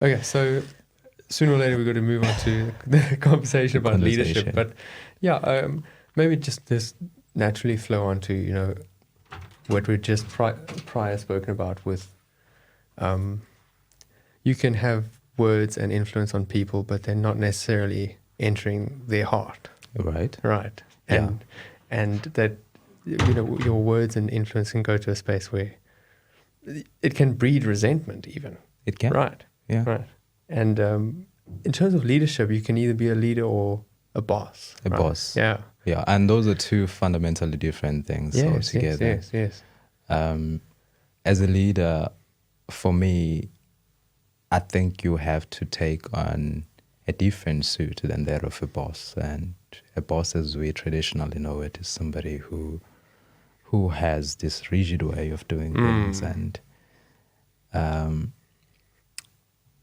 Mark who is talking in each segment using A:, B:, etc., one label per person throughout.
A: Okay, so sooner or later we've got to move on to the conversation about leadership. But yeah, maybe just this naturally flow on to, what we just prior spoken about with you can have words and influence on people, but they're not necessarily entering their heart.
B: Right.
A: Right.
B: Yeah.
A: And that, your words and influence can go to a space where it can breed resentment even.
B: It can.
A: Right.
B: Yeah.
A: Right. And in terms of leadership, you can either be a leader or a boss.
B: A
A: right?
B: boss.
A: Yeah.
B: Yeah. And those are two fundamentally different things altogether.
A: Yes.
B: As a leader, for me, I think you have to take on a different suit than that of a boss. And a boss, as we traditionally know it, is somebody who has this rigid way of doing things, and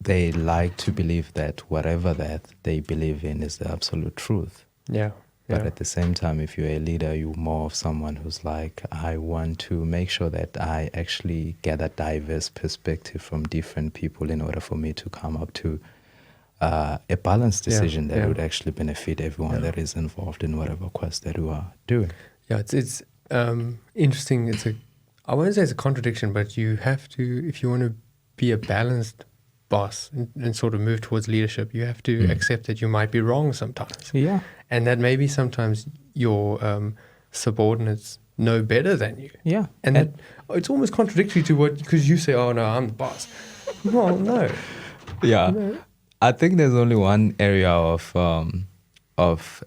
B: they like to believe that whatever that they believe in is the absolute truth.
A: Yeah.
B: But at the same time, if you're a leader, you're more of someone who's like, I want to make sure that I actually get a diverse perspective from different people in order for me to come up to a balanced decision that would actually benefit everyone that is involved in whatever quest that you are doing.
A: Yeah, it's interesting. I won't say it's a contradiction, but you have to, if you want to be a balanced boss and sort of move towards leadership, you have to accept that you might be wrong sometimes.
B: Yeah.
A: And that maybe sometimes your subordinates know better than you.
B: Yeah.
A: And that it's almost contradictory to because you say, oh no, I'm the boss. Well, no.
B: Yeah.
A: No.
B: I think there's only one area of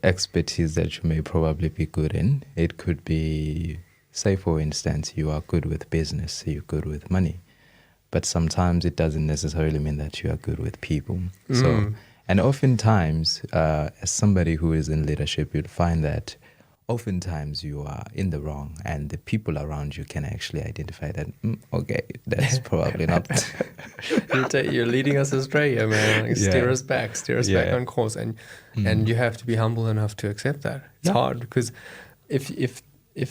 B: expertise that you may probably be good in. It could be, say for instance, you are good with business, you're good with money. But sometimes it doesn't necessarily mean that you are good with people. So, and oftentimes, as somebody who is in leadership, you'd find that oftentimes you are in the wrong, and the people around you can actually identify that, okay, that's probably not.
A: You're leading us astray here, man. Like, steer us back on course. And you have to be humble enough to accept that. It's hard because if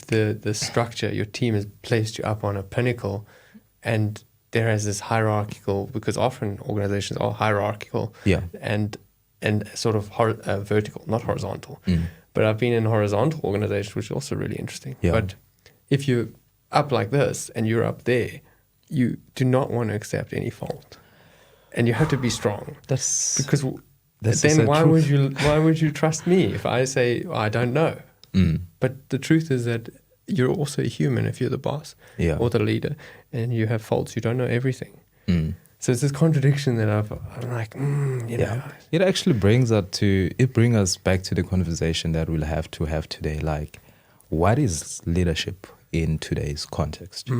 A: the structure, your team has placed you up on a pinnacle, and there is this hierarchical, because often organizations are hierarchical and sort of vertical, not horizontal. But I've been in horizontal organizations, which is also really interesting.
B: Yeah.
A: But if you're up like this and you're up there, you do not want to accept any fault, and you have to be strong.
B: That's
A: Then why would you trust me if I say I don't know? But the truth is that you're also a human if you're the boss or the leader, and you have faults. You don't know everything. So it's this contradiction that I'm like, know.
B: It actually brings us back to the conversation that we'll have to have today. Like, what is leadership in today's context?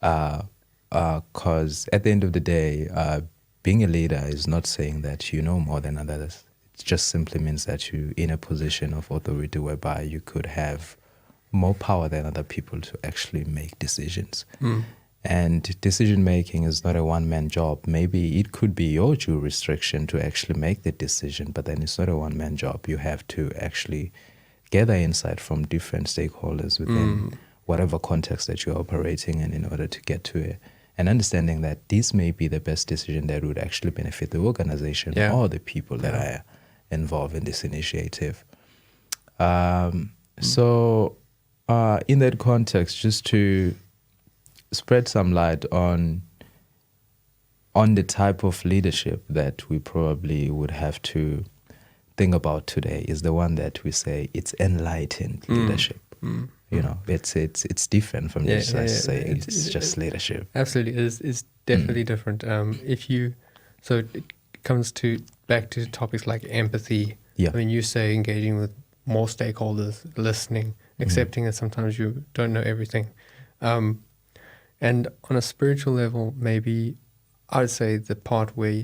B: Because at the end of the day, being a leader is not saying that you know more than others. It just simply means that you're in a position of authority whereby you could have more power than other people to actually make decisions. And decision making is not a one-man job. Maybe it could be your jurisdiction to actually make the decision, but then it's not a one-man job. You have to actually gather insight from different stakeholders within whatever context that you're operating in order to get to an understanding that this may be the best decision that would actually benefit the organization or the people that are involved in this initiative. So in that context, just to spread some light on the type of leadership that we probably would have to think about today is the one that we say it's enlightened leadership. You know, it's different from just saying it's just leadership.
A: Absolutely, it's definitely different. So it comes back to topics like empathy.
B: Yeah.
A: I mean, you say engaging with more stakeholders, listening, accepting that sometimes you don't know everything. And on a spiritual level, maybe I would say the part where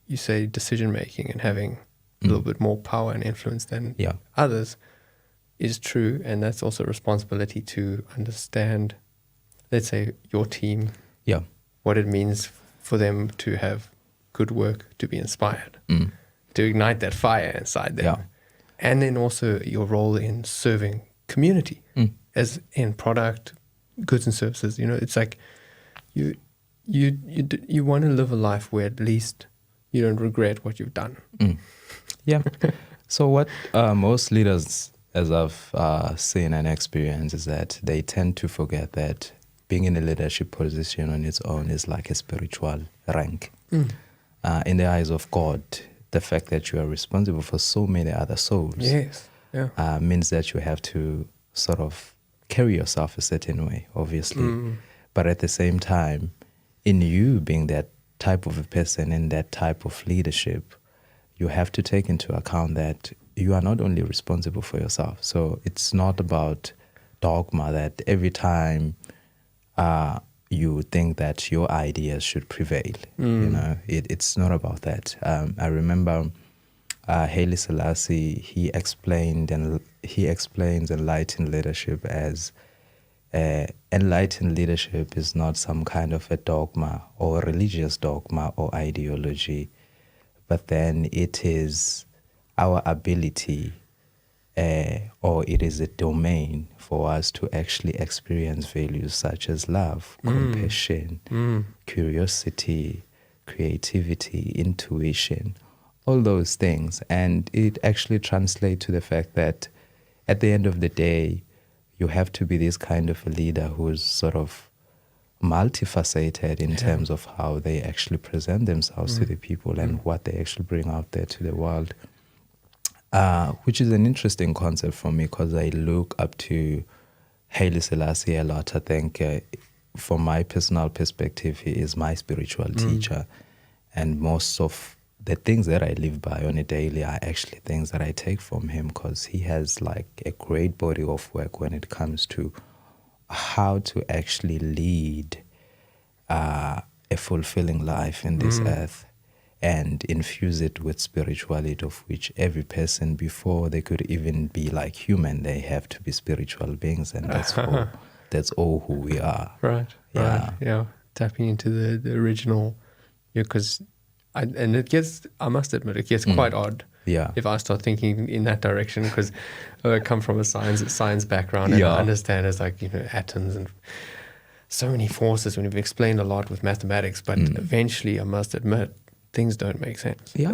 A: you say decision making and having a little bit more power and influence than others is true. And that's also a responsibility to understand, let's say, your team, what it means for them to have good work, to be inspired, to ignite that fire inside them.
B: Yeah.
A: And then also your role in serving community as in product, goods and services. You know, it's like you you want to live a life where at least you don't regret what you've done.
B: Yeah. So what most leaders, as I've seen and experienced, is that they tend to forget that being in a leadership position on its own is like a spiritual rank. In the eyes of God, the fact that you are responsible for so many other souls
A: Yes. Yeah.
B: means that you have to sort of carry yourself a certain way, obviously. But at the same time, in you being that type of a person and that type of leadership, you have to take into account that you are not only responsible for yourself. So it's not about dogma that every time you think that your ideas should prevail. You know, it's not about that. I remember Haile Selassie, he explains enlightened leadership as enlightened leadership is not some kind of a dogma or religious dogma or ideology, but then it is our ability or it is a domain for us to actually experience values such as love, compassion, curiosity, creativity, intuition, all those things. And it actually translates to the fact that at the end of the day, you have to be this kind of a leader who's sort of multifaceted in terms of how they actually present themselves to the people and what they actually bring out there to the world. Which is an interesting concept for me because I look up to Haile Selassie a lot. I think from my personal perspective, he is my spiritual teacher. And most of the things that I live by on a daily are actually things that I take from him because he has like a great body of work when it comes to how to actually lead a fulfilling life in this earth and infuse it with spirituality, of which every person, before they could even be like human, they have to be spiritual beings, and that's all who we are.
A: Right. Yeah. Tapping into the original, because and it gets, I must admit, it gets quite odd.
B: Yeah.
A: If I start thinking in that direction, because I come from a science background, and I understand it's like, atoms and so many forces, when we've explained a lot with mathematics, but eventually, I must admit, things don't make sense.
B: Yeah.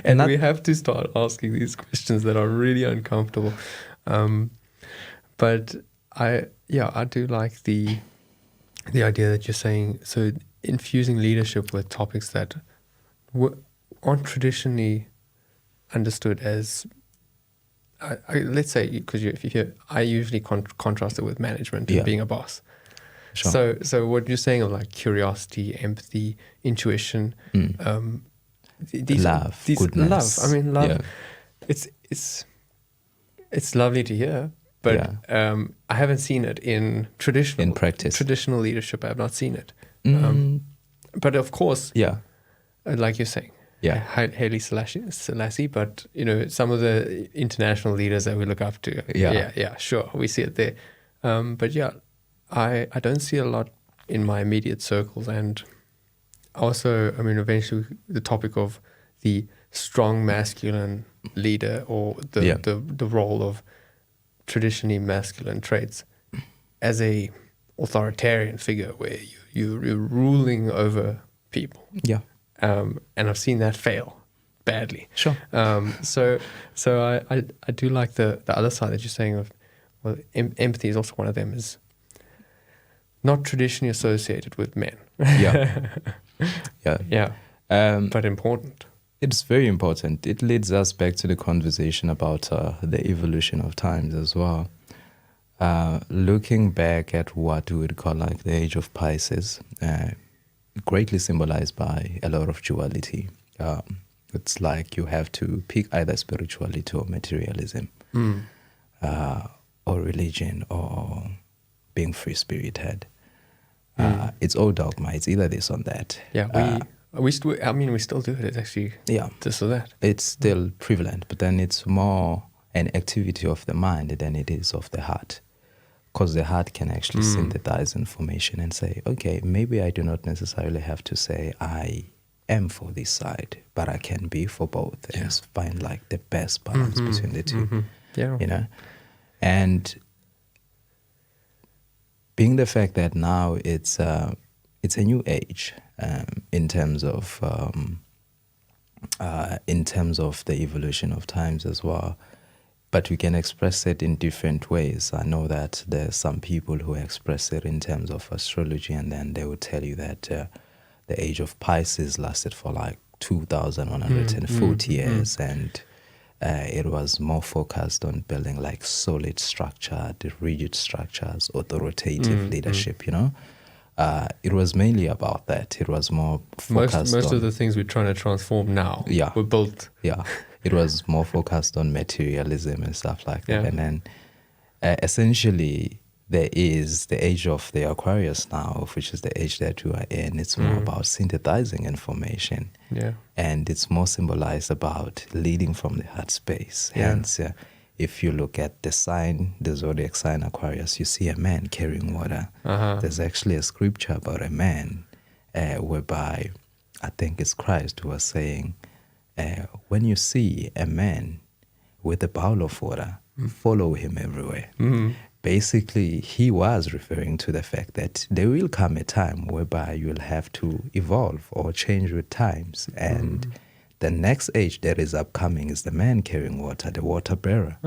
A: And we have to start asking these questions that are really uncomfortable. But I do like the idea that you're saying, so infusing leadership with topics that aren't traditionally understood as, let's say, because I usually contrast it with management and being a boss.
B: Sure.
A: So what you're saying of like curiosity, empathy, intuition,
B: love, goodness.
A: Love. I mean, love. Yeah. It's lovely to hear, but I haven't seen it in
B: practice.
A: Traditional leadership, I have not seen it. But of course, like you're saying, Haile Selassie, but some of the international leaders that we look up to, sure, we see it there. But I don't see a lot in my immediate circles, and also, I mean, eventually the topic of the strong masculine leader, or the role of traditionally masculine traits as a authoritarian figure where you're ruling over people. Yeah. And I've seen that fail badly.
B: Sure.
A: So I do like the other side that you're saying of, well, empathy is also one of them, is not traditionally associated with men. But important.
B: It's very important. It leads us back to the conversation about the evolution of times as well. Looking back at what we would call like the age of Pisces, greatly symbolized by a lot of duality. It's like you have to pick either spirituality or materialism, or religion, or being free-spirited. It's all dogma. It's either this or that.
A: Yeah, we still do it. It's actually this or that.
B: It's still prevalent, but then it's more an activity of the mind than it is of the heart. Because the heart can actually synthesize information and say, okay, maybe I do not necessarily have to say I am for this side, but I can be for both and find like the best balance between the two. Yeah. And being the fact that now it's it's a new age in terms of the evolution of times as well. But we can express it in different ways. I know that there's some people who express it in terms of astrology, and then they would tell you that the age of Pisces lasted for like 2,140 years, and it was more focused on building like solid structure, the rigid structures, authoritative leadership, you know. It was mainly about that. It was more focused
A: most
B: on,
A: of the things we're trying to transform now were built.
B: Yeah, it was more focused on materialism and stuff like that.
A: Yeah.
B: And then essentially there is the age of the Aquarius now, which is the age that we are in. It's more about synthesizing information.
A: Yeah.
B: And it's more symbolized about leading from the heart space.
A: Yeah.
B: Hence, if you look at the sign, the zodiac sign Aquarius, you see a man carrying water. There's actually a scripture about a man whereby I think it's Christ who was saying, when you see a man with a bowl of water, follow him everywhere. Basically, he was referring to the fact that there will come a time whereby you'll have to evolve or change with times. And the next age that is upcoming is the man carrying water, the water bearer,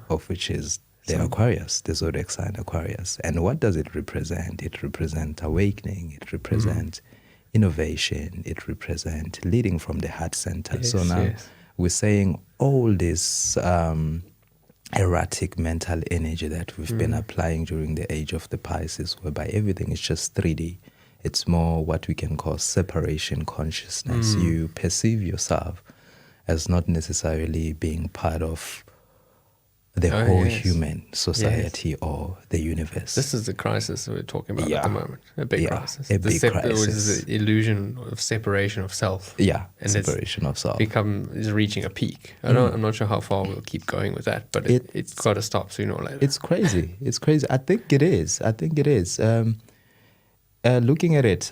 B: of which is the Aquarius, the zodiac sign Aquarius. And what does it represent? It represents awakening. It represents innovation. It represents leading from the heart center.
A: Yes,
B: so now we're saying all this erratic mental energy that we've been applying during the age of the Pisces, whereby everything is just 3D. It's more what we can call separation consciousness. You perceive yourself as not necessarily being part of the whole human society or the universe.
A: This is the crisis we're talking about at the moment. A big crisis.
B: A big crisis.
A: Which is the illusion of separation of self.
B: Yeah,
A: and
B: separation of self.
A: Is reaching a peak. I'm not sure how far we'll keep going with that, but it's got to stop sooner or later.
B: It's crazy. It's crazy. I think it is. Looking at it,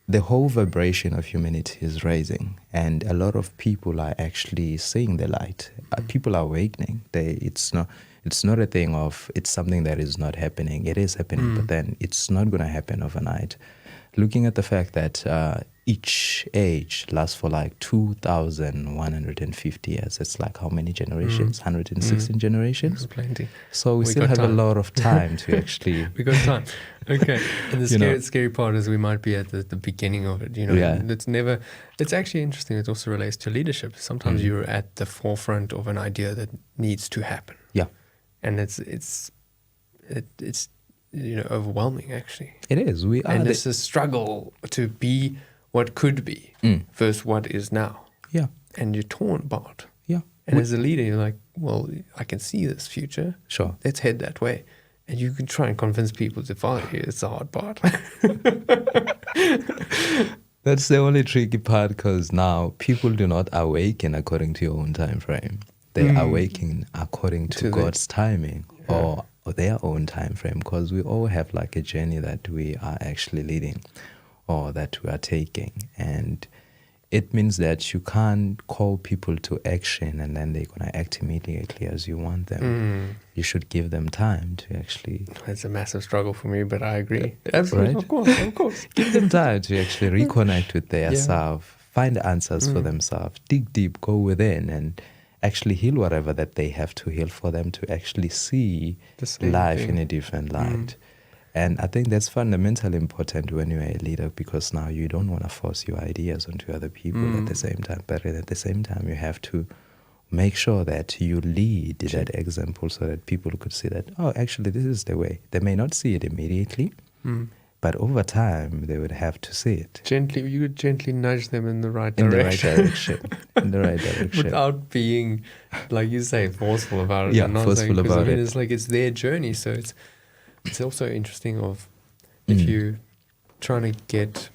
B: the whole vibration of humanity is raising, and a lot of people are actually seeing the light. People are awakening. It's not a thing of it's something that is not happening. It is happening, but then it's not going to happen overnight. Looking at the fact that each age lasts for like 2,150 years. It's like how many generations? 116 generations?
A: That's plenty.
B: So we still have a lot of time to actually...
A: We got time. Okay. And the scary part is we might be at the beginning of it,
B: Yeah.
A: It's actually interesting. It also relates to leadership. Sometimes you're at the forefront of an idea that needs to happen.
B: Yeah.
A: And it's overwhelming actually.
B: It is.
A: It's a struggle to be what could be versus what is now.
B: Yeah.
A: And you're torn about.
B: Yeah.
A: And as a leader, you're like, well, I can see this future.
B: Sure.
A: Let's head that way. And you can try and convince people to follow you. It's the hard part.
B: That's the only tricky part, because now people do not awaken according to your own time frame. They awaken according to God's timing or their own time frame, because we all have like a journey that we are actually leading or that we are taking. And it means that you can't call people to action and then they're going to act immediately as you want them. You should give them time to actually...
A: It's a massive struggle for me, but I agree. Absolutely,
B: right?
A: Of course.
B: Give them time to actually reconnect with their self, find answers for themselves, dig deep, go within, and actually heal whatever that they have to heal for them to actually see life in a different light. And I think that's fundamentally important when you're a leader, because now you don't want to force your ideas onto other people at the same time. But at the same time, you have to make sure that you lead that example so that people could see that, oh, actually, this is the way. They may not see it immediately, but over time, they would have to see it.
A: You would gently nudge them in the right direction.
B: In the right direction.
A: Without being, like you say, forceful about it.
B: Yeah, forceful about it.
A: It's like it's their journey, so it's also interesting of if you're trying to get,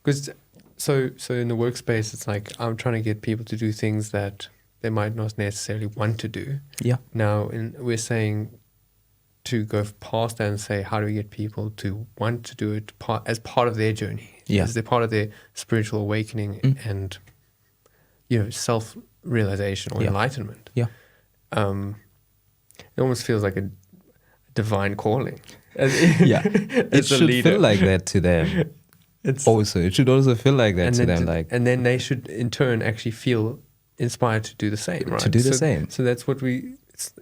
A: because so in the workspace, it's like I'm trying to get people to do things that they might not necessarily want to do.
B: Yeah.
A: Now, we're saying to go past that and say, how do we get people to want to do it as part of their journey?
B: Yeah.
A: As they're part of their spiritual awakening and, self-realization or enlightenment.
B: Yeah.
A: It almost feels like a divine calling.
B: Yeah, it
A: as a
B: should
A: leader.
B: feel like that to them.
A: It's
B: Also, it should also feel like that
A: and
B: to
A: then
B: them, like
A: and then they should in turn actually feel inspired to do the same, right?
B: to do the same.
A: So that's what it's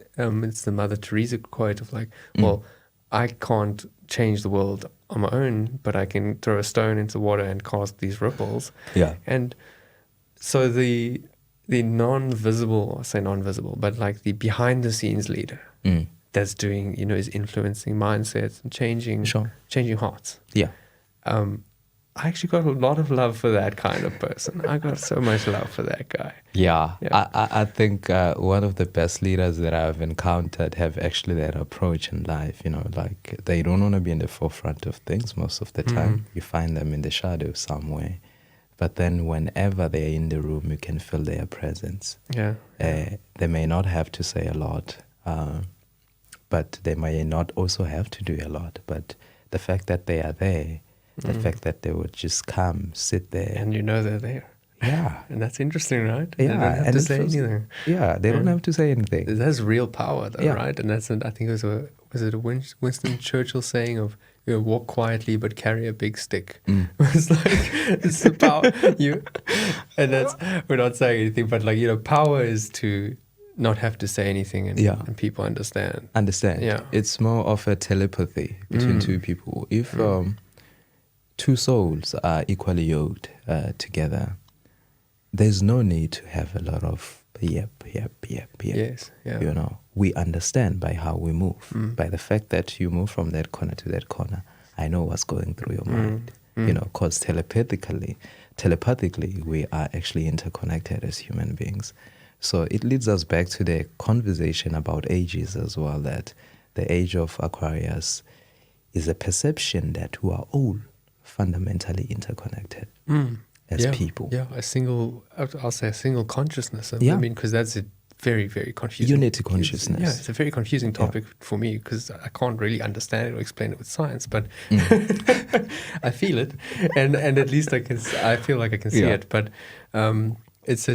A: the Mother Teresa quote of like,
B: Mm.
A: well, I can't change the world on my own, but I can throw a stone into water and cast these ripples.
B: Yeah.
A: And so the non-visible, I say non-visible, but like the behind the scenes leader
B: Mm.
A: that's doing, is influencing mindsets and changing hearts.
B: Yeah.
A: I actually got a lot of love for that kind of person. I got so much love for that guy.
B: Yeah.
A: Yeah.
B: I think one of the best leaders that I've encountered have actually that approach in life. Like they don't want to be in the forefront of things most of the time. You find them in the shadow somewhere. But then whenever they're in the room, you can feel their presence.
A: Yeah.
B: They may not have to say a lot, but they may not also have to do a lot. But the fact that they are there, the fact that they would just come, sit there.
A: And they're there.
B: Yeah.
A: And that's interesting, right?
B: Yeah.
A: They don't have
B: and
A: to
B: it
A: say
B: feels-
A: anything.
B: Yeah, they don't have to say anything.
A: That's real power, though,
B: Yeah.
A: right? And that's, I think it was it a Winston Churchill saying of, walk quietly but carry a big stick. It's like, it's the power. And that's, we're not saying anything, but like, power is to not have to say anything and people understand.
B: Understand.
A: Yeah.
B: It's more of a telepathy between two people. If two souls are equally yoked together, there's no need to have a lot of yep.
A: Yes, yeah.
B: We understand by how we move, by the fact that you move from that corner to that corner. I know what's going through your mind, because telepathically, we are actually interconnected as human beings. So it leads us back to the conversation about ages as well, that the age of Aquarius is a perception that we are all fundamentally interconnected as people.
A: Yeah, I'll say a single consciousness.
B: Yeah.
A: I mean, because that's a very, very confusing.
B: Unity consciousness.
A: Yeah, it's a very confusing topic for me because I can't really understand it or explain it with science, but I feel it, and at least I feel like I can see it. But it's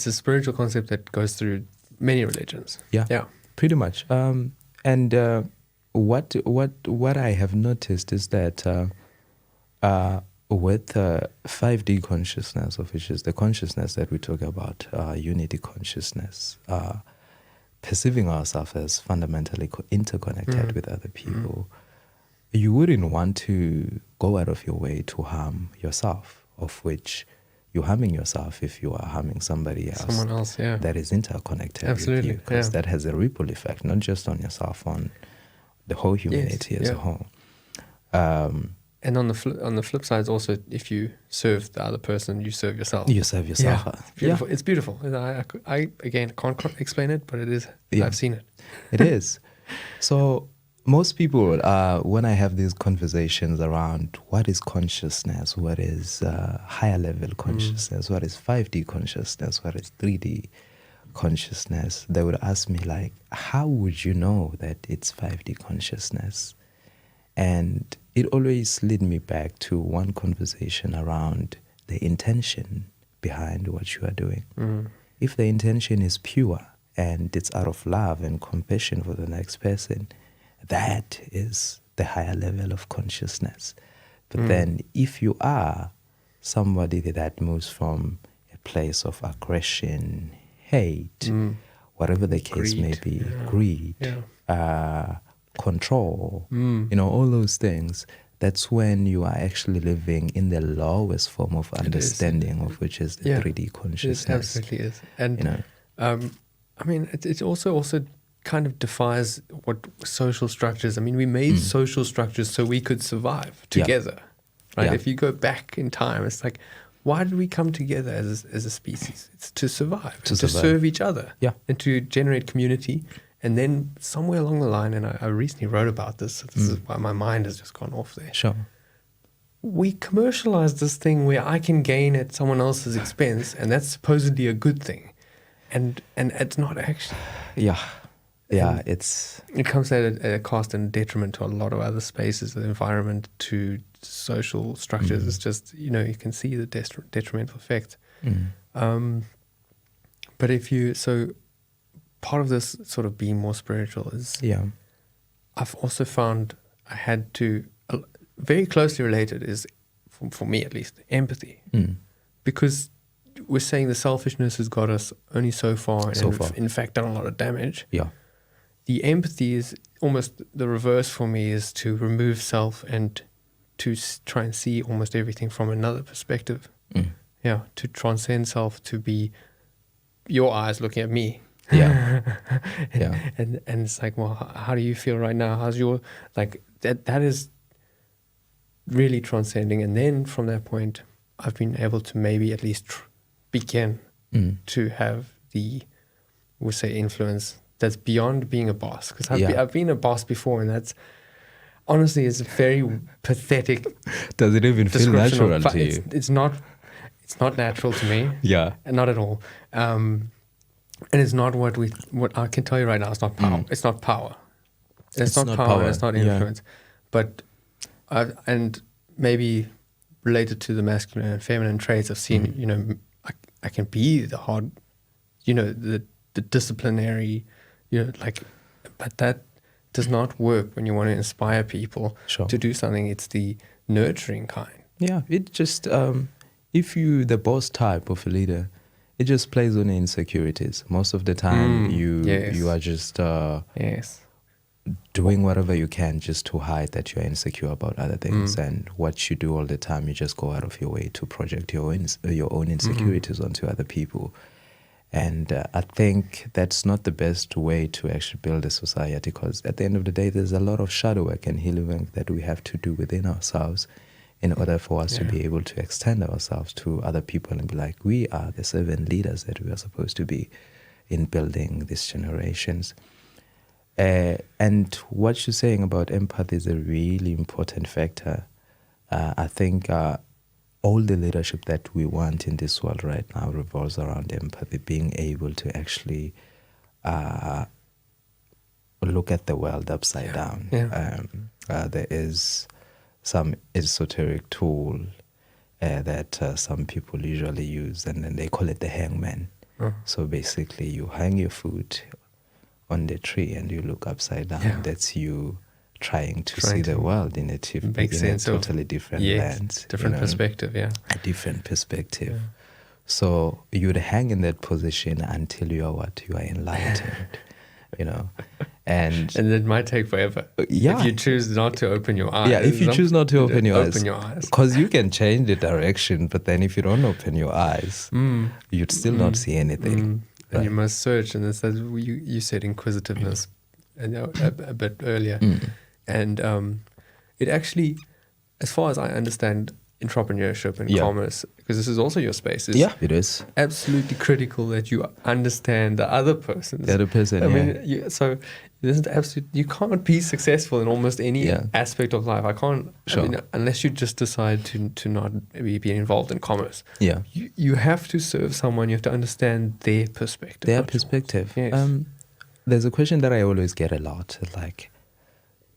A: a spiritual concept that goes through many religions.
B: Yeah, pretty much. And what I have noticed is that with 5D consciousness, of which is the consciousness that we talk about, unity consciousness, perceiving ourselves as fundamentally interconnected with other people, you wouldn't want to go out of your way to harm yourself, of which you're harming yourself if you are harming somebody else.
A: Someone else, yeah.
B: That is interconnected
A: Absolutely,
B: with you, because
A: yeah.
B: that has a ripple effect, not just on yourself, on the whole humanity as a whole.
A: And on the flip side, also, if you serve the other person, you serve yourself.
B: You serve yourself.
A: Yeah, it's beautiful. It's beautiful. I again can't explain it, but it is.
B: Yeah.
A: I've seen it.
B: It is. So most people, when I have these conversations around what is consciousness, what is higher level consciousness, what is 5D consciousness, what is 3D consciousness, they would ask me like, how would you know that it's 5D consciousness? And it always led me back to one conversation around the intention behind what you are doing. If the intention is pure and it's out of love and compassion for the next person, that is the higher level of consciousness. But then if you are somebody that moves from a place of aggression, hate, whatever the case may be, greed, control, all those things, that's when you are actually living in the lowest form of understanding, of which is the 3D consciousness.
A: It absolutely is. And I mean, it also kind of defies what social structures. I mean, we made social structures so we could survive together, right? If you go back in time, it's like, why did we come together as a species? It's to survive, to serve each other, and to generate community. And then somewhere along the line, and I recently wrote about this, so this is why my mind has just gone off there.
B: Sure.
A: We commercialized this thing where I can gain at someone else's expense, and that's supposedly a good thing. And it's not actually. It comes at a cost and detriment to a lot of other spaces, the environment, to social structures. It's just, you can see the detrimental effect. But part of this sort of being more spiritual is, I've also found I had to, very closely related is, for me at least, empathy. Because we're saying the selfishness has got us only so far, and in fact done a lot of damage.
B: Yeah.
A: The empathy is almost the reverse for me, is to remove self and to try and see almost everything from another perspective. Yeah, to transcend self, to be your eyes looking at me.
B: Yeah.
A: And it's like, well, how do you feel right now? How's your, like, that is really transcending. And then from that point, I've been able to maybe at least begin to have the, we'll say, influence that's beyond being a boss. Because I've been a boss before, and that's, honestly, it's a very pathetic.
B: Does it even feel natural to you?
A: It's not natural to me.
B: Yeah.
A: Not at all. And it's not what I can tell you right now. It's not power. It's not power. It's not power. And it's not influence. But and maybe related to the masculine and feminine traits, I've seen. You know, I can be the hard, you know, the disciplinary, you know, like, but that does not work when you want to inspire people to do something. It's the nurturing kind.
B: Yeah, it just if you the boss type of a leader, it just plays on insecurities. Most of the time, you are just doing whatever you can just to hide that you're insecure about other things. And what you do all the time, you just go out of your way to project your own insecurities onto other people. And I think that's not the best way to actually build a society, because at the end of the day, there's a lot of shadow work and healing work that we have to do within ourselves in order for us to be able to extend ourselves to other people and be like, we are the servant leaders that we are supposed to be in building these generations. And what you're saying about empathy is a really important factor. I think all the leadership that we want in this world right now revolves around empathy, being able to actually look at the world upside down. There is some esoteric tool that some people usually use, and then they call it the hangman. So basically, you hang your foot on the tree and you look upside down. That's you trying to see the world in a totally different lens.
A: Different perspective,
B: A different perspective. So you'd hang in that position until you are You are enlightened, you know. And
A: it might take forever. If you choose not to open your eyes.
B: Yeah, if you choose not to open your eyes.
A: Eyes.
B: Because you can change the direction, but then if you don't open your eyes, you'd still not see anything.
A: And you must search. And it says, you said inquisitiveness a bit earlier. And it actually, as far as I understand entrepreneurship and commerce, because this is also your space,
B: it is
A: absolutely critical that you understand the other person.
B: I
A: mean, so this is absolutely, you can't be successful in almost any aspect of life. I can't, I mean, unless you just decide to not be involved in commerce. You have to serve someone. You have to understand their perspective.
B: Yes. There's a question that I always get a lot, like,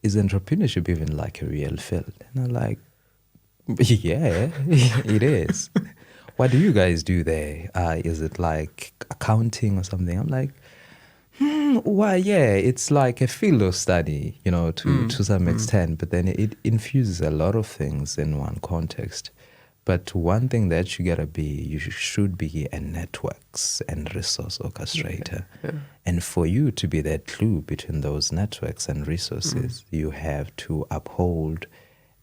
B: is entrepreneurship even like a real field? And I'm like, yeah, it is. What do you guys do there? Is it like accounting or something? I'm like, why, it's like a field of study, you know, to some extent, but then it infuses a lot of things in one context. But one thing that you should be a networks and resource orchestrator. And for you to be that glue between those networks and resources, you have to uphold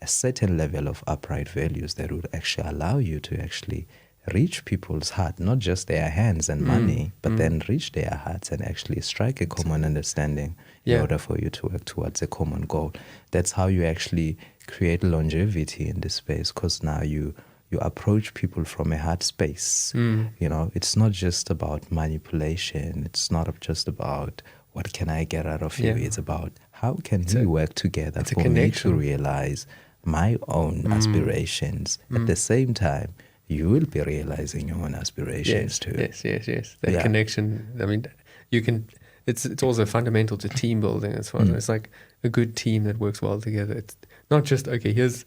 B: a certain level of upright values that would actually allow you to actually reach people's heart, not just their hands and money, but then reach their hearts and actually strike a common understanding in order for you to work towards a common goal. That's how you actually create longevity in this space, because now you approach people from a heart space. You know, it's not just about manipulation. It's not just about what can I get out of you. It's about how can we work together for me to realize my own aspirations. At the same time, you will be realizing your own aspirations too.
A: Yes. That connection. I mean, you can. It's also fundamental to team building as well. It's like a good team that works well together. It's not just, okay, here's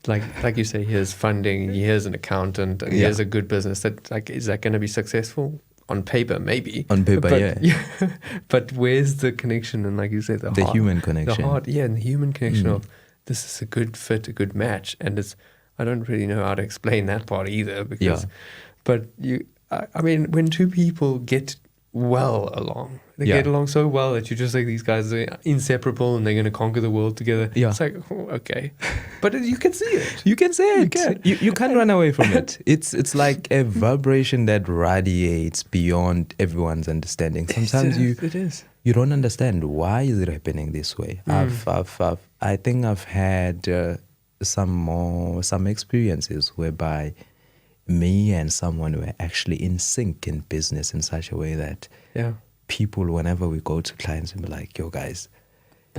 A: like you say, here's funding, here's an accountant, and here's a good business. That, like, is that going to be successful? on paper, maybe.
B: On paper,
A: but,
B: yeah.
A: But where's the connection? And like you said,
B: The human connection.
A: The heart, and the human connection of this is a good fit, a good match. And I don't really know how to explain that part either. Because, but I mean, when two people get well along, they get along so well that you're just like, these guys are inseparable and they're going to conquer the world together.
B: Yeah.
A: It's like, oh, okay. But you can see it.
B: You can say it.
A: You
B: can't run away from it. It's like a vibration that radiates beyond everyone's understanding. Sometimes
A: it is.
B: You don't understand why is it happening this way. I think I've had some experiences whereby me and someone were actually in sync in business in such a way that people, whenever we go to clients, will be like, yo guys,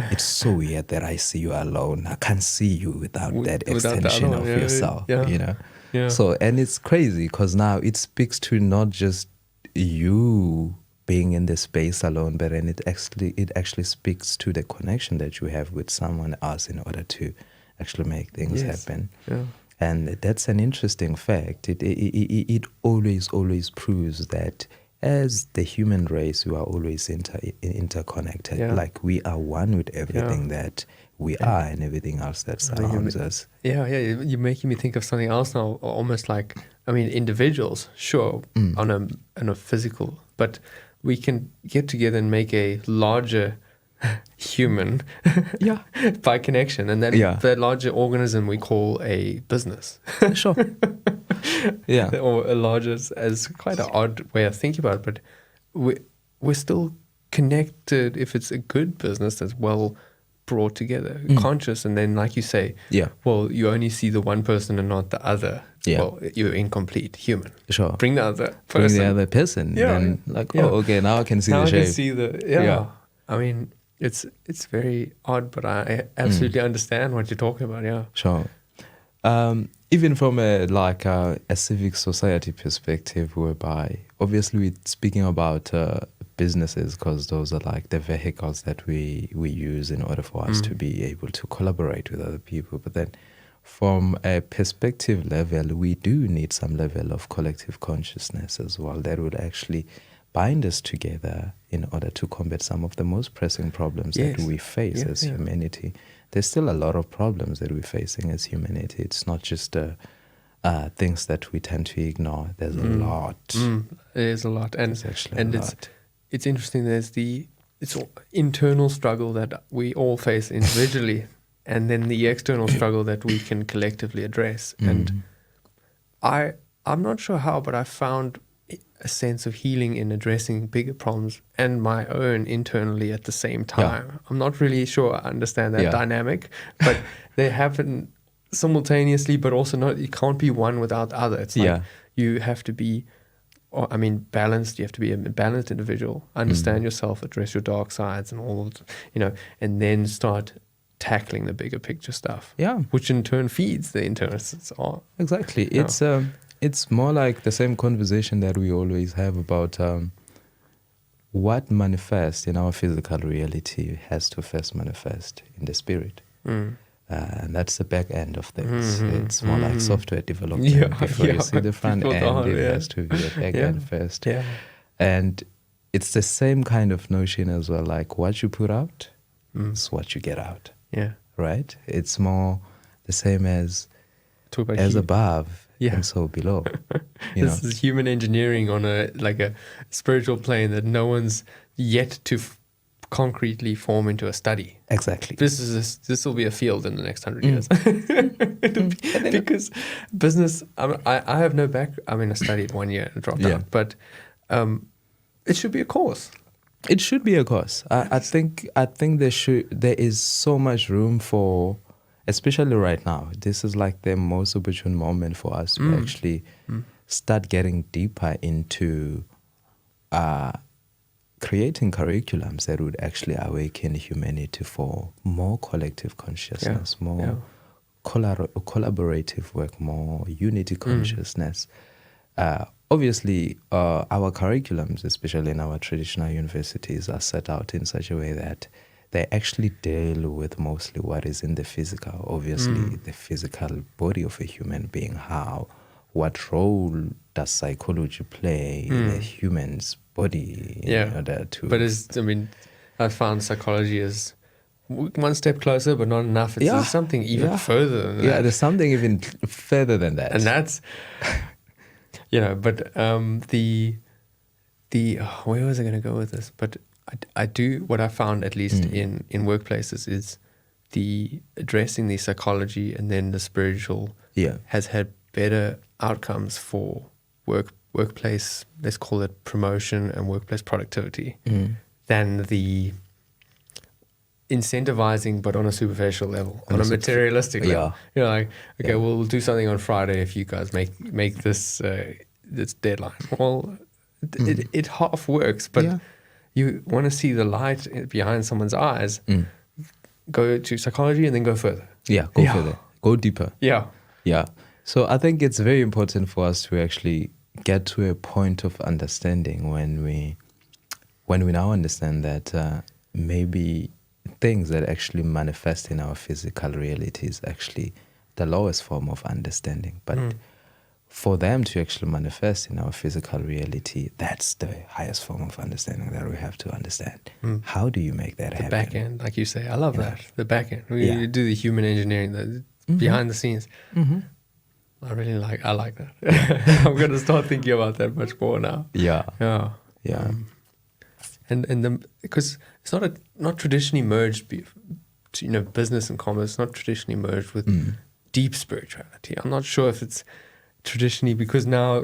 B: it's so weird that I see you alone. I can't see you without that extension of yourself, you know?
A: Yeah.
B: So, and it's crazy because now it speaks to not just you being in the space alone, but then it actually speaks to the connection that you have with someone else in order to actually make things happen.
A: Yeah.
B: And that's an interesting fact. It always proves that as the human race, we are always interconnected.
A: Yeah.
B: Like we are one with everything that we are and everything else that surrounds us.
A: Yeah. You're making me think of something else now, almost like, I mean, individuals, sure, on a physical, but we can get together and make a larger human by connection, and then the larger organism we call a business.
B: Sure. Yeah.
A: Or a larger, as quite an odd way of thinking about it, but we're still connected if it's a good business that's well brought together, conscious, and then like you say, well, you only see the one person and not the other. Well, you're incomplete human.
B: Sure.
A: Bring the other person.
B: Bring the other person.
A: Yeah.
B: Then like, oh, okay, now I can see
A: now
B: the shape.
A: I can see the I mean, it's very odd, but I absolutely understand what you're talking about. Yeah.
B: Sure. Even from a civic society perspective, whereby obviously we're speaking about businesses because those are like the vehicles that we use in order for us to be able to collaborate with other people. But then from a perspective level, we do need some level of collective consciousness as well that would actually bind us together in order to combat some of the most pressing problems that we face as humanity. There's still a lot of problems that we're facing as humanity. It's not just things that we tend to ignore. There's a lot.
A: There's a lot. And
B: it's actually a lot.
A: It's interesting. There's it's internal struggle that we all face individually, and then the external struggle that we can collectively address. And I'm not sure how, but I found a sense of healing in addressing bigger problems and my own internally at the same time. I'm not really sure I understand that dynamic, but they happen simultaneously, but also not, you can't be one without the other. It's like you have to be, balanced. You have to be a balanced individual, understand yourself, address your dark sides and all of, and then start tackling the bigger picture stuff. Yeah. Which in turn feeds the internal.
B: Exactly. It's more like the same conversation that we always have about what manifests in our physical reality has to first manifest in the spirit. And that's the back end of things. It's more like software development. Before you see the front end, it has to be the back end first. Yeah. And it's the same kind of notion as well, like what you put out is what you get out. Yeah. Right? It's more the same as above. And so below.
A: This is human engineering on a spiritual plane that no one's yet to concretely form into a study.
B: Exactly.
A: This will be a field in the next 100 years. Because business, I have no I studied 1 year and dropped out, but it should be a course.
B: It should be a course. I think there is so much room for, especially right now, this is like the most opportune moment for us to actually start getting deeper into creating curriculums that would actually awaken humanity for more collective consciousness, more collaborative work, more unity consciousness. Obviously, our curriculums, especially in our traditional universities, are set out in such a way that they actually deal with mostly what is in the physical, obviously the physical body of a human being, what role does psychology play in a human's body in order to...
A: But I found psychology is one step closer, but not enough. There's something even further than that.
B: Yeah, there's something even further than that.
A: And that's, but where was I going to go with this? But I do, what I found at least in workplaces is the addressing the psychology and then the spiritual has had better outcomes for workplace, let's call it promotion and workplace productivity, than the incentivizing, but on a superficial level, on a materialistic level. Like, okay, we'll do something on Friday if you guys make this this deadline. Well, it half works, but you want to see the light behind someone's eyes. Go to psychology and then go further.
B: Go further. Go deeper.
A: Yeah.
B: So I think it's very important for us to actually get to a point of understanding when we now understand that maybe things that actually manifest in our physical reality is actually the lowest form of understanding. But for them to actually manifest in our physical reality, that's the highest form of understanding that we have to understand. How do you make that happen?
A: The back end, like you say. I love that. The back end. We do the human engineering, the behind the scenes. I like that. I'm going to start thinking about that much more now. Because it's not traditionally merged, business and commerce, not traditionally merged with deep spirituality. I'm not sure if it's traditionally, because now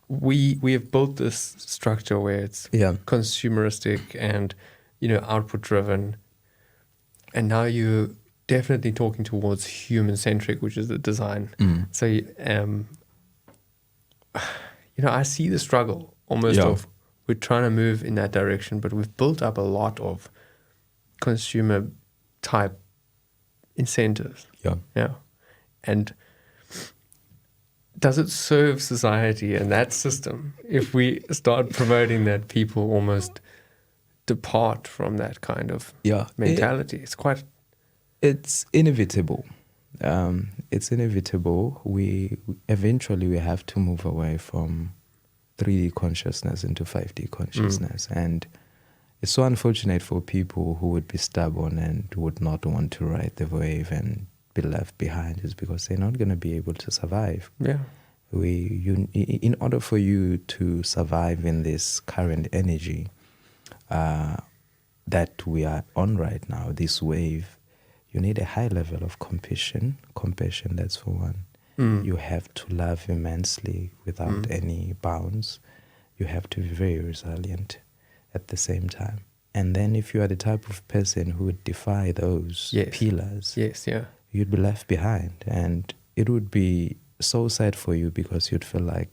A: we have built this structure where it's consumeristic and output driven, and now you're definitely talking towards human centric, which is the design. So I see the struggle almost of we're trying to move in that direction, but we've built up a lot of consumer type incentives. And does it serve society and that system if we start promoting that people almost depart from that kind of mentality?
B: It's inevitable. It's inevitable. We eventually have to move away from 3D consciousness into 5D consciousness. And it's so unfortunate for people who would be stubborn and would not want to ride the wave and be left behind, is because they're not going to be able to survive. In order for you to survive in this current energy that we are on right now, this wave, you need a high level of compassion, that's for one. You have to love immensely without any bounds. You have to be very resilient at the same time. And then if you are the type of person who would defy those pillars, you'd be left behind. And it would be so sad for you, because you'd feel like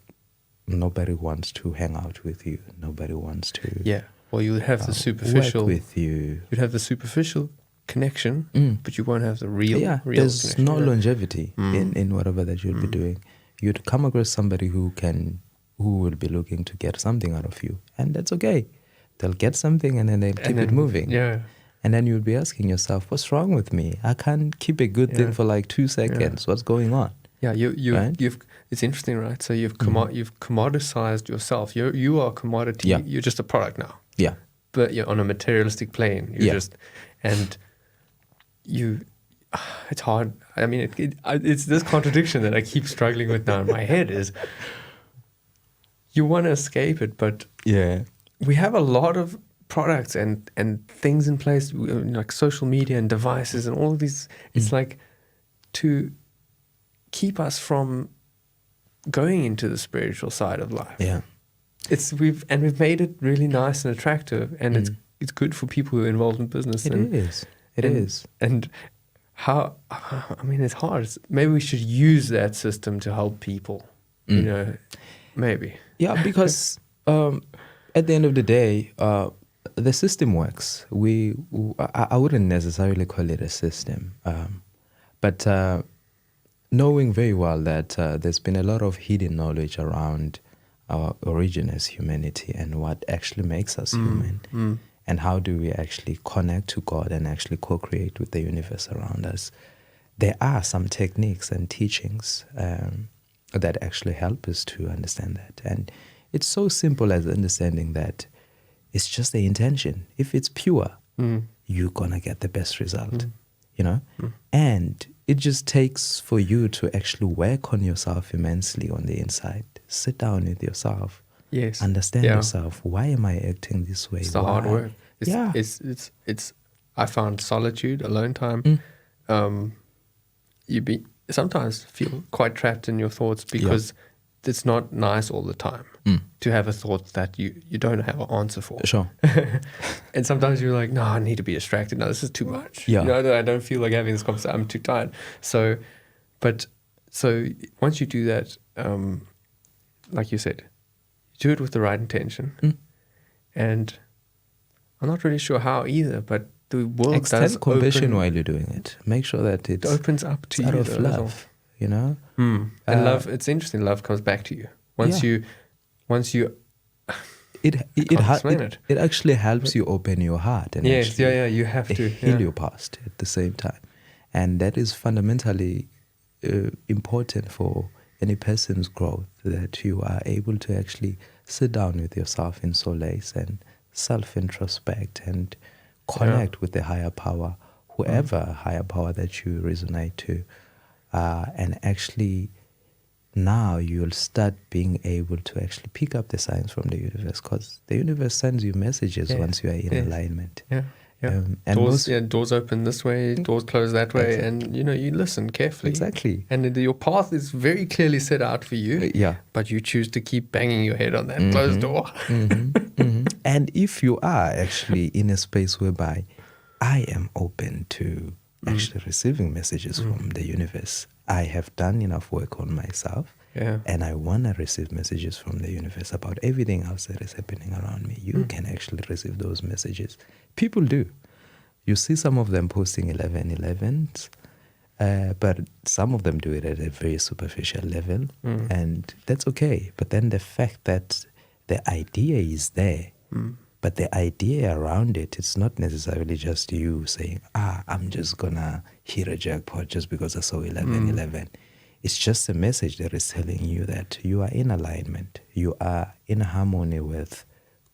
B: nobody wants to hang out with you. Nobody wants to
A: well, you'd have the superficial
B: work with you.
A: You'd have the superficial connection, but you won't have the real
B: there's
A: connection.
B: no longevity in whatever that you'll be doing. You'd come across somebody who will be looking to get something out of you, and that's okay. They'll get something and then they'll keep it moving. And then you'll be asking yourself, what's wrong with me? I can't keep a good thing for like 2 seconds. What's going on?
A: You've it's interesting, right? So you've commoditized yourself. You are a commodity. You're just a product now. But you're on a materialistic plane. It's hard. I mean, it's this contradiction that I keep struggling with now in my head is you want to escape it, but we have a lot of products and things in place, like social media and devices and all of these. It's like to keep us from going into the spiritual side of life. We've made it really nice and attractive, and it's good for people who are involved in business. It is. And how? I mean, it's hard. Maybe we should use that system to help people. Maybe. Because
B: at the end of the day, the system works. I wouldn't necessarily call it a system, but knowing very well that there's been a lot of hidden knowledge around our origin as humanity and what actually makes us human, and how do we actually connect to God and actually co-create with the universe around us. There are some techniques and teachings that actually help us to understand that. And it's so simple as understanding that it's just the intention. If it's pure, you're going to get the best result, you know? And it just takes for you to actually work on yourself immensely on the inside. Sit down with yourself.
A: Yes.
B: Understand yourself. Why am I acting this way?
A: It's the hard work. It's I found solitude, alone time. You sometimes feel quite trapped in your thoughts because it's not nice all the time to have a thought that you don't have an answer for.
B: Sure.
A: And sometimes you're like, no, I need to be distracted. No, this is too much.
B: Yeah.
A: You know, I don't feel like having this conversation. I'm too tired. So once you do that, like you said, do it with the right intention. And I'm not really sure how either, but the world
B: Extend compassion while you're doing it. Make sure that it
A: opens up to you.
B: Out of love, you know?
A: And love, it's interesting, love comes back to you. Once you
B: it actually helps you open your heart and
A: you have to
B: heal your past at the same time. And that is fundamentally important for any person's growth, that you are able to actually sit down with yourself in solace and self-introspect and connect with the higher power, whoever higher power that you resonate to. And actually now you'll start being able to actually pick up the signs from the universe, because the universe sends you messages once you are in alignment. And doors open this way, doors close that way, and you listen carefully. Exactly. And your path is very clearly set out for you. But you choose to keep banging your head on that closed door. And if you are actually in a space whereby I am open to actually receiving messages from the universe, I have done enough work on myself, and I want to receive messages from the universe about everything else that is happening around me. You can actually receive those messages. People do. You see some of them posting 11/11s, but some of them do it at a very superficial level, and that's okay. But then the fact that the idea is there, but the idea around it, it's not necessarily just you saying, I'm just going to hit a jackpot just because I saw 11/11. It's just a message that is telling you that you are in alignment. You are in harmony with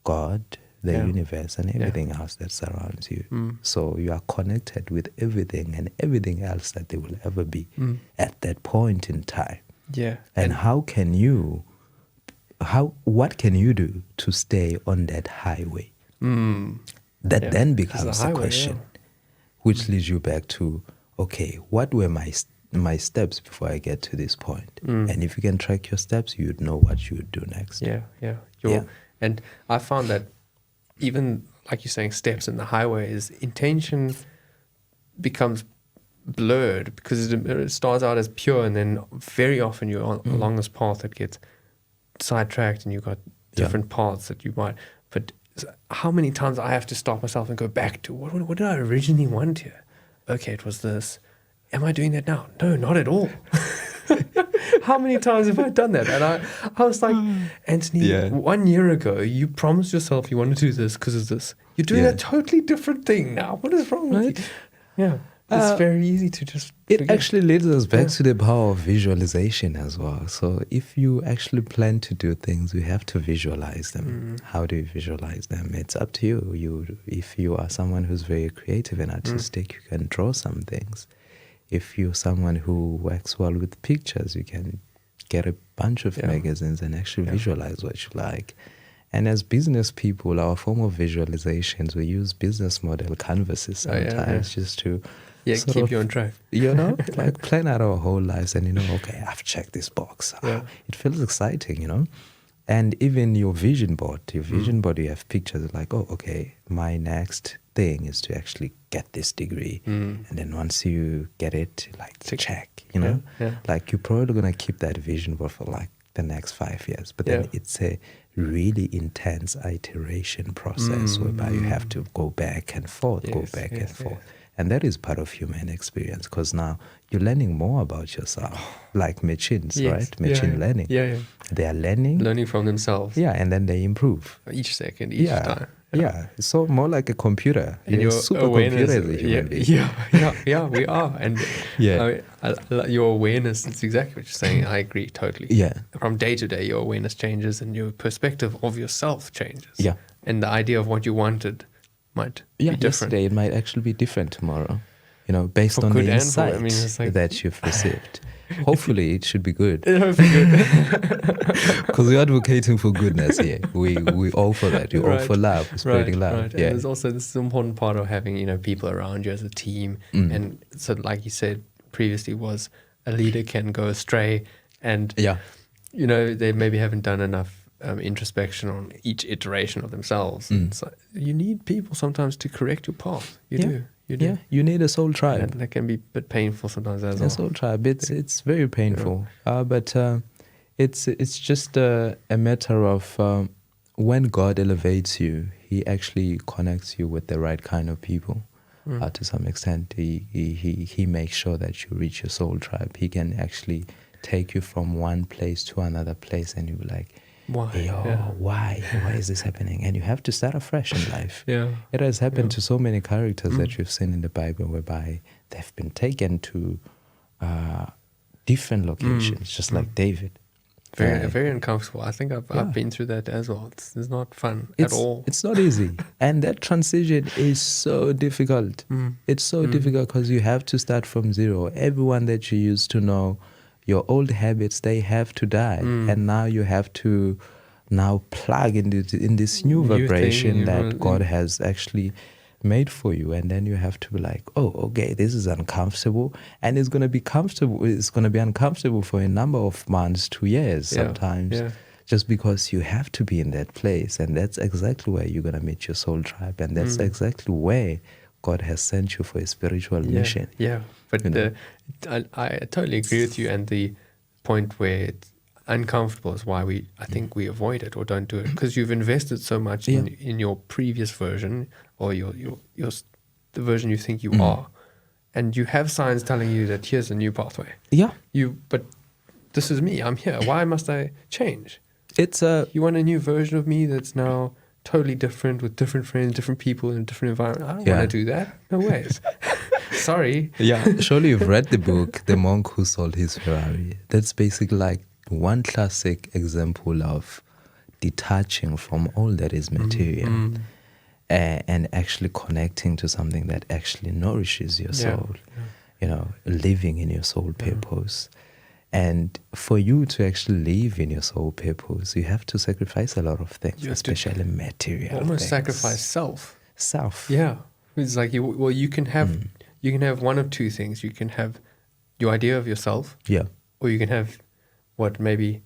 B: God, the universe, and everything else that surrounds you. So you are connected with everything and everything else that there will ever be at that point in time. And what can you do to stay on that highway? That then becomes a question, which leads you back to, okay, what were my steps before I get to this point? And if you can track your steps, you'd know what you would do next.
A: And I found that even, like you're saying, steps in the highway, is intention becomes blurred because it starts out as pure, and then very often you're along this path that gets sidetracked, and you've got different paths that you might. But how many times I have to stop myself and go back to what did I originally want here? Okay, it was this. Am I doing that now? No, not at all. How many times have I done that? And I was like, Anthony, 1 year ago, you promised yourself you want to do this because of this. You're doing a totally different thing now. What is wrong with you? It's very easy to just forget.
B: Actually leads us back to the power of visualization as well. So if you actually plan to do things, you have to visualize them. How do you visualize them? It's up to you. If you are someone who's very creative and artistic, you can draw some things. If you're someone who works well with pictures, you can get a bunch of magazines and actually visualize what you like. And as business people, our form of visualizations, we use business model canvases sometimes just to
A: keep you on track.
B: Like plan out our whole lives and, okay, I've checked this box. It feels exciting, And even your vision board, you have pictures like, okay, my next thing is to actually get this degree. And then once you get it, like check, like you're probably going to keep that vision board for like the next 5 years. But then it's a really intense iteration process whereby you have to go back and forth, And that is part of human experience, because now you're learning more about yourself, like machines, right? Machine learning. They are learning
A: from themselves.
B: And then they improve.
A: Each second, each time.
B: Yeah, it's so more like a computer.
A: And
B: You're a
A: your
B: supercomputer
A: awareness,
B: as a human being.
A: yeah, we are. And
B: Yeah.
A: your awareness, it's exactly what you're saying. I agree totally.
B: Yeah.
A: From day to day, your awareness changes and your perspective of yourself changes.
B: Yeah.
A: And the idea of what you wanted might be different.
B: Yesterday it might actually be different tomorrow. Based
A: For
B: on
A: good
B: the
A: and for-
B: insight
A: I mean, it's like-
B: that you've received. Hopefully it should be good.
A: It'll be good.
B: Because we're advocating for goodness here. We all for that. We all
A: Right.
B: for love. We're spreading love.
A: Right. And
B: Yeah.
A: there's also this important part of having, people around you as a team. And so like you said previously was a leader can go astray and,
B: Yeah.
A: they maybe haven't done enough introspection on each iteration of themselves. So you need people sometimes to correct your path. You do.
B: Yeah. You need a soul tribe.
A: And that can be a bit painful sometimes as
B: A
A: well.
B: soul tribe. It's very painful. But it's just a matter of when God elevates you, He actually connects you with the right kind of people. To some extent, he makes sure that you reach your soul tribe. He can actually take you from one place to another place, and you're like,
A: Why?
B: why is this happening? And you have to start afresh in life.
A: Yeah.
B: It has happened to so many characters that you've seen in the Bible, whereby they've been taken to different locations, just like David.
A: Very uncomfortable. I think I've been through that as well. It's not fun at all.
B: It's not easy. And that transition is so difficult. It's so difficult because you have to start from zero. Everyone that you used to know, your old habits, they have to die. And now you have to plug in this new vibration that God has actually made for you. And then you have to be like, oh, okay, this is uncomfortable. And it's going to be comfortable. It's going to be uncomfortable for a number of months, 2 years sometimes.
A: Yeah.
B: Just because you have to be in that place. And that's exactly where you're going to meet your soul tribe. And that's exactly where God has sent you for a spiritual mission.
A: Yeah, but I totally agree with you. And the point where it's uncomfortable is why I think we avoid it or don't do it, because you've invested so much in your previous version or the version you think you are, and you have signs telling you that here's a new pathway.
B: Yeah,
A: but this is me. I'm here. Why must I change?
B: It's
A: You want a new version of me that's now totally different with different friends, different people in a different environment. I don't want to do that. No ways. Sorry.
B: Yeah, surely you've read the book, The Monk Who Sold His Ferrari. That's basically like one classic example of detaching from all that is material and actually connecting to something that actually nourishes your soul. Living in your soul purpose. And for you to actually live in your soul purpose, you have to sacrifice a lot of things, especially material.
A: Almost
B: things.
A: sacrifice self. Yeah, it's like you can have one of two things. You can have your idea of yourself.
B: Yeah.
A: Or you can have what maybe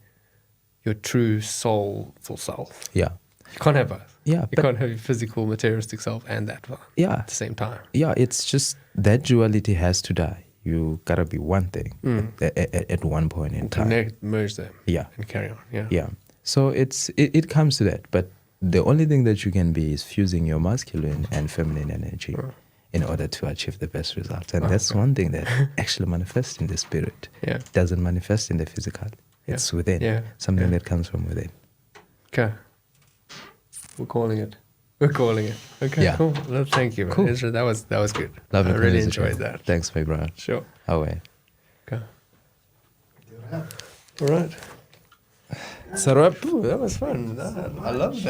A: your true soulful self.
B: Yeah.
A: You can't have both.
B: Yeah.
A: You can't have your physical, materialistic self and that one at the same time.
B: Yeah, it's just that duality has to die. You gotta be one thing at one point in time.
A: Connect, merge them.
B: Yeah.
A: And carry on. Yeah.
B: Yeah. So it comes to that. But the only thing that you can be is fusing your masculine and feminine energy in order to achieve the best results. And that's one thing that actually manifests in the spirit.
A: Yeah.
B: It doesn't manifest in the physical. It's within.
A: Yeah.
B: Something that comes from within.
A: Okay. We're calling it. Okay,
B: Yeah.
A: cool. Well, thank you.
B: Cool.
A: Ezra, that was good.
B: Lovely
A: I really
B: conversation.
A: enjoyed that.
B: Thanks, my brother.
A: Sure.
B: Okay.
A: Okay. All right. So that was fun. I love that.